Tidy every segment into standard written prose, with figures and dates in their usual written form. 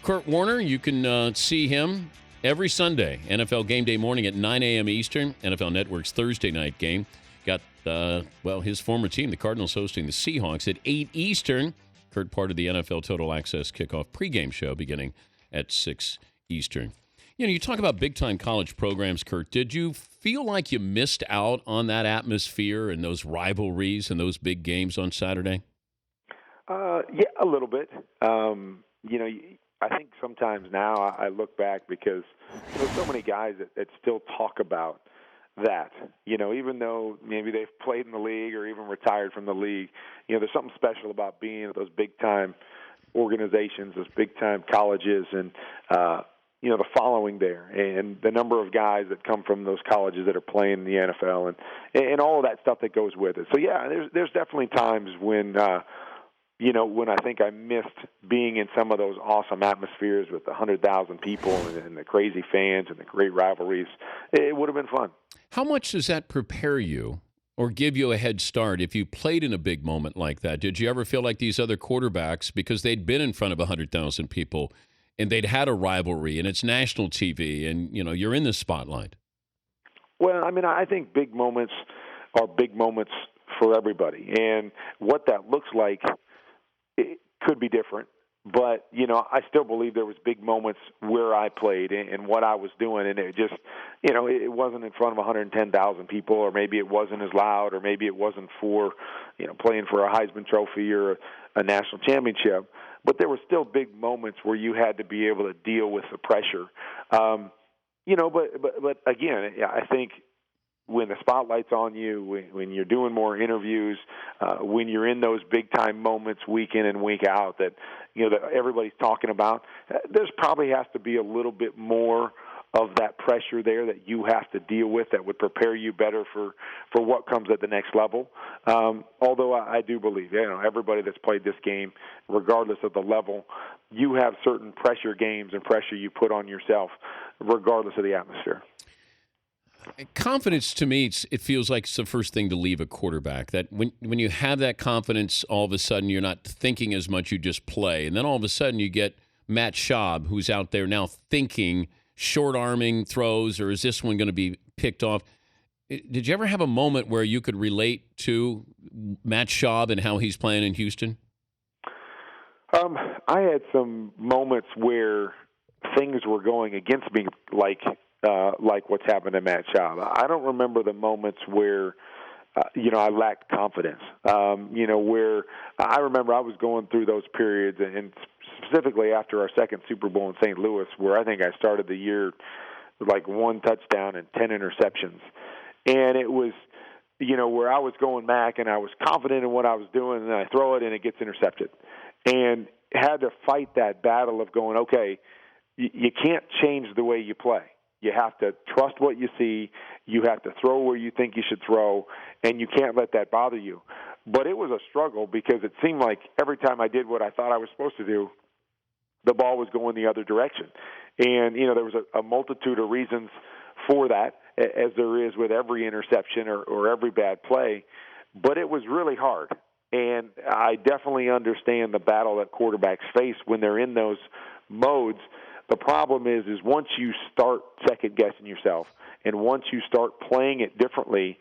Kurt Warner, you can see him every Sunday, NFL Game Day morning at 9 a.m. Eastern, NFL Network's Thursday night game. Got, his former team, the Cardinals, hosting the Seahawks at 8 Eastern. Kurt, part of the NFL Total Access kickoff pregame show beginning at 6 Eastern. You talk about big-time college programs, Kurt. Did you feel like you missed out on that atmosphere and those rivalries and those big games on Saturday? Yeah, a little bit. I think sometimes now I look back because there's so many guys that still talk about that. Even though maybe they've played in the league or even retired from the league, there's something special about being at those big-time organizations, those big-time colleges, and the following there, and the number of guys that come from those colleges that are playing in the NFL, and all of that stuff that goes with it. So yeah, there's definitely times when when I think I missed being in some of those awesome atmospheres with 100,000 people and the crazy fans and the great rivalries. It would have been fun. How much does that prepare you or give you a head start if you played in a big moment like that? Did you ever feel like these other quarterbacks, because they'd been in front of 100,000 people and they'd had a rivalry and it's national TV and, you're in the spotlight? Well, I think big moments are big moments for everybody. And what that looks like, it could be different. But, I still believe there was big moments where I played and what I was doing. And it just, it wasn't in front of 110,000 people, or maybe it wasn't as loud, or maybe it wasn't for, playing for a Heisman Trophy or a national championship. But there were still big moments where you had to be able to deal with the pressure. But again, I think when the spotlight's on you, when you're doing more interviews, when you're in those big-time moments week in and week out that, that everybody's talking about, there's probably has to be a little bit more of that pressure there that you have to deal with that would prepare you better for what comes at the next level. Although I do believe, everybody that's played this game, regardless of the level, you have certain pressure games and pressure you put on yourself, regardless of the atmosphere. Confidence, to me, it feels like it's the first thing to leave a quarterback. That when you have that confidence, all of a sudden you're not thinking as much, you just play. And then all of a sudden you get Matt Schaub, who's out there now thinking short-arming throws, or is this one going to be picked off? Did you ever have a moment where you could relate to Matt Schaub and how he's playing in Houston? I had some moments where things were going against me, like what's happened to Matt Schaub. I don't remember the moments where, I lacked confidence. Where I remember I was going through those periods, and specifically after our second Super Bowl in St. Louis, where I think I started the year with like 1 touchdown and 10 interceptions. And it was, where I was going back and I was confident in what I was doing, and then I throw it and it gets intercepted. And had to fight that battle of going, okay, you can't change the way you play. You have to trust what you see. You have to throw where you think you should throw, and you can't let that bother you. But it was a struggle because it seemed like every time I did what I thought I was supposed to do, the ball was going the other direction. And, there was a multitude of reasons for that, as there is with every interception or every bad play. But it was really hard. And I definitely understand the battle that quarterbacks face when they're in those modes. The problem is once you start second-guessing yourself and once you start playing it differently,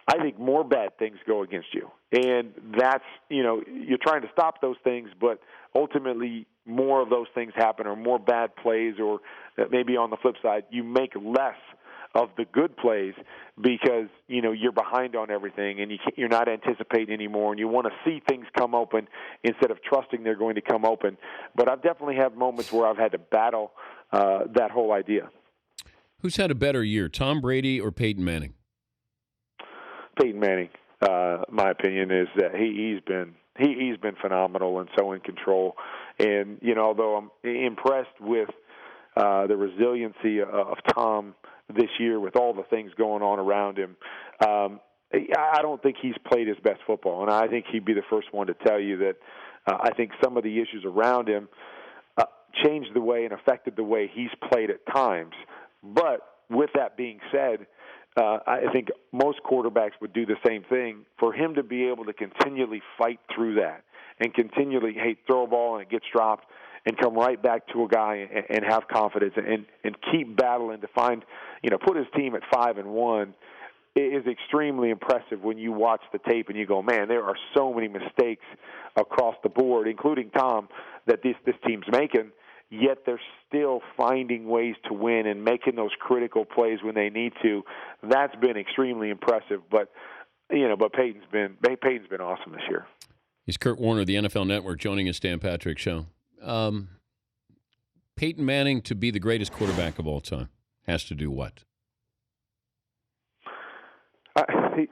I think more bad things go against you. And that's, you're trying to stop those things, but ultimately more of those things happen, or more bad plays, or maybe on the flip side, you make less of the good plays because, you're behind on everything and you're not anticipating anymore, and you want to see things come open instead of trusting they're going to come open. But I've definitely had moments where I've had to battle that whole idea. Who's had a better year, Tom Brady or Peyton Manning? Peyton Manning, my opinion, is that he's been phenomenal and so in control. And, although I'm impressed with the resiliency of Tom this year with all the things going on around him, I don't think he's played his best football. And I think he'd be the first one to tell you that I think some of the issues around him changed the way and affected the way he's played at times. But with that being said, I think most quarterbacks would do the same thing. For him to be able to continually fight through that and continually throw a ball and it gets dropped and come right back to a guy and have confidence and keep battling to find, put his team at 5-1 is extremely impressive when you watch the tape and you go, man, there are so many mistakes across the board, including Tom, that this team's making, yet they're still finding ways to win and making those critical plays when they need to. That's been extremely impressive, but Peyton's been awesome this year. He's Kurt Warner, the NFL Network, joining us, Dan Patrick Show. Peyton Manning to be the greatest quarterback of all time has to do what?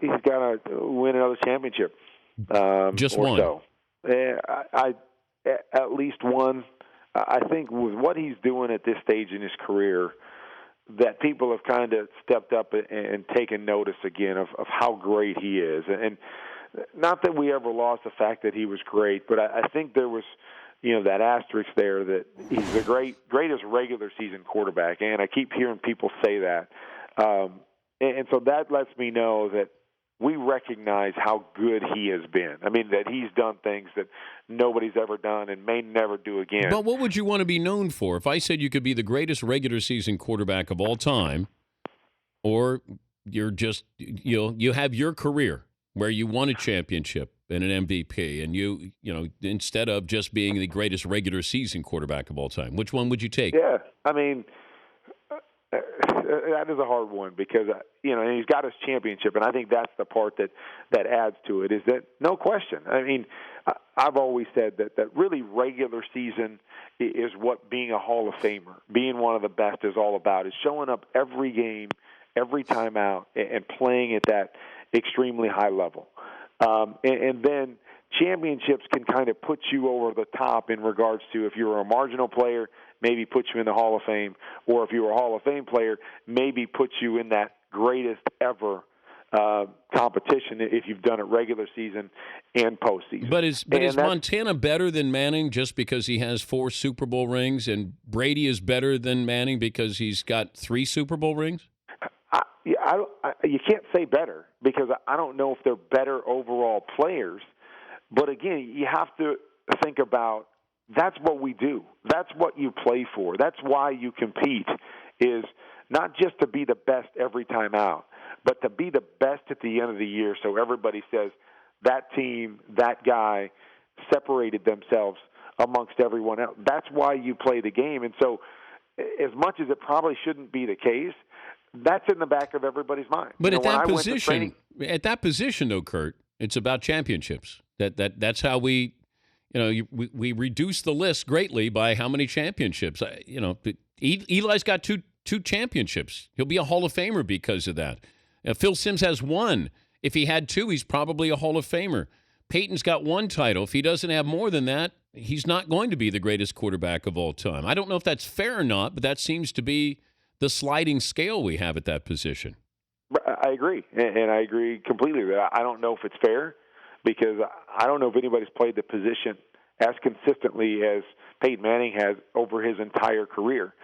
He's got to win another championship. Just or one. So. At least one. I think with what he's doing at this stage in his career, that people have kind of stepped up and taken notice again of how great he is. And not that we ever lost the fact that he was great, but I think there was, that asterisk there that he's the greatest regular season quarterback. And I keep hearing people say that. And so that lets me know that we recognize how good he has been. I mean, that he's done things that nobody's ever done and may never do again. But what would you want to be known for? If I said you could be the greatest regular season quarterback of all time, or you're just, you have your career where you won a championship and an MVP, and you instead of just being the greatest regular season quarterback of all time, which one would you take? Yeah, I mean, that is a hard one because, and he's got his championship, and I think that's the part that adds to it, is that no question. I mean, I've always said that really regular season is what being a Hall of Famer, being one of the best is all about, is showing up every game, every time out, and playing at that extremely high level. And then championships can kind of put you over the top in regards to if you're a marginal player, maybe put you in the Hall of Fame, or if you were a Hall of Fame player, maybe put you in that greatest ever competition if you've done it regular season and postseason. But is Montana better than Manning just because he has 4 Super Bowl rings, and Brady is better than Manning because he's got 3 Super Bowl rings? You can't say better because I don't know if they're better overall players. But again, you have to think about that's what we do. That's what you play for. That's why you compete, is not just to be the best every time out, but to be the best at the end of the year so everybody says that team, that guy separated themselves amongst everyone else. That's why you play the game. And so as much as it probably shouldn't be the case, that's in the back of everybody's mind. But at that position, though, Kurt, it's about championships. That's how we reduce the list greatly by how many championships. Eli's got two championships. He'll be a Hall of Famer because of that. Phil Simms has 1. If he had 2, he's probably a Hall of Famer. Peyton's got 1 title. If he doesn't have more than that, he's not going to be the greatest quarterback of all time. I don't know if that's fair or not, but that seems to be the sliding scale we have at that position. I agree, and I agree completely. I don't know if it's fair because I don't know if anybody's played the position as consistently as Peyton Manning has over his entire career.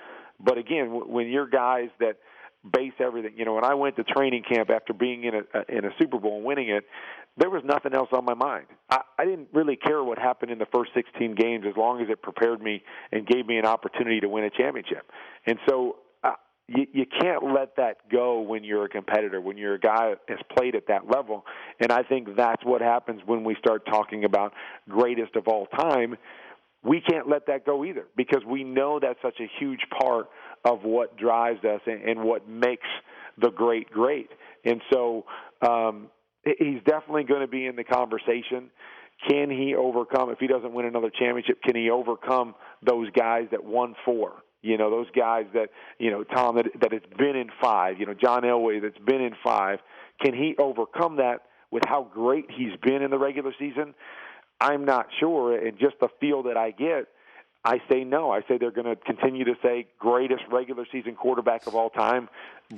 But again, when you're guys that base everything, when I went to training camp after being in a Super Bowl and winning it, there was nothing else on my mind. I didn't really care what happened in the first 16 games as long as it prepared me and gave me an opportunity to win a championship. And so you can't let that go when you're a competitor, when you're a guy that has played at that level. And I think that's what happens when we start talking about greatest of all time. We can't let that go either because we know that's such a huge part of what drives us and what makes the great. And so he's definitely going to be in the conversation. Can he overcome, if he doesn't win another championship, can he overcome those guys that won 4? Those guys that, Tom, that has been in 5, John Elway that's been in 5. Can he overcome that with how great he's been in the regular season? I'm not sure. And just the feel that I get, I say no. I say they're going to continue to say greatest regular season quarterback of all time,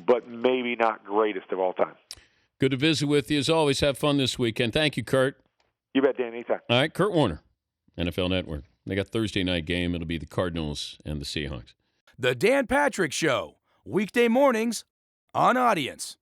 but maybe not greatest of all time. Good to visit with you as always. Have fun this weekend. Thank you, Kurt. You bet, Dan. Anytime. All right, Kurt Warner, NFL Network. They got Thursday night game. It'll be the Cardinals and the Seahawks. The Dan Patrick Show, weekday mornings on Audience.